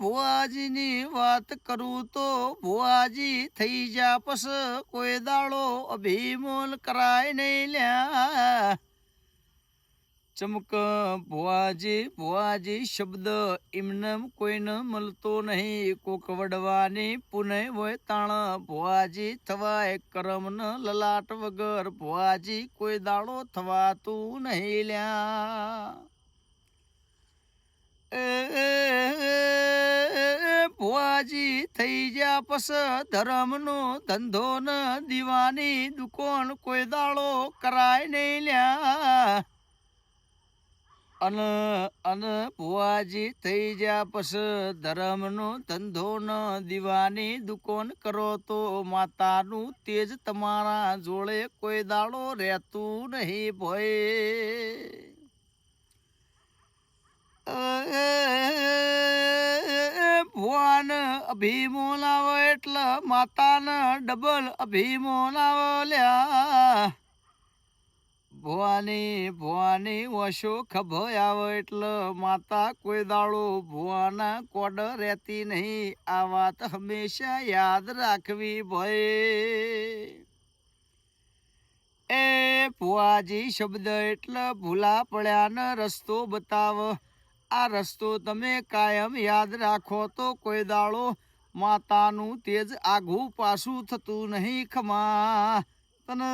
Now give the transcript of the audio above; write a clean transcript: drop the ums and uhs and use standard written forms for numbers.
ભુવાજીની વાત કરું તો ભુવાજી થઈ જા પસ કોઈ દાડો અભિમોલ કરાય નહીં લ્યા. ચમક ભુવાજી શબ્દ એમને કોઈને મળતો નહીં. કોક વડવાની પુનઃ હોય તાણ ભુવાજી થવાય કરમ ન લલાટ વગર ભુવાજી કોઈ દાડો થવાતું નહીં લ્યા. ભુવાજી થઈ જા પસ ધર્મનો ધંધો ન દીવાની દુકાન કોઈ દાડો કરાય નહીં લ્યા. અન ભુવાજી થઈ જા પસ ધર્મનો ધંધો ન દીવાની દુકાન કરો તો માતાનું તેજ તમારા જોડે કોઈ દાડો રહેતું નહીં ભોય. ભુવાન અભિમોલ આવે એટલે માતાને ડબલ અભિમોલ આવે. ભુવાની ઓશો ખભો આવે એટલે માતા કોઈ દાડો ભુવાના કોડ રહેતી નહીં. આ વાત હંમેશા યાદ રાખવી ભાઈ. એ ભુવાજી શબ્દ એટલે ભૂલા પડ્યાને રસ્તો બતાવ. આ રસ્તો તમે કાયમ યાદ રાખો તો કોઈ દાડો માતાનું તેજ આઘું પાછું થતું નહીં. ખમા તને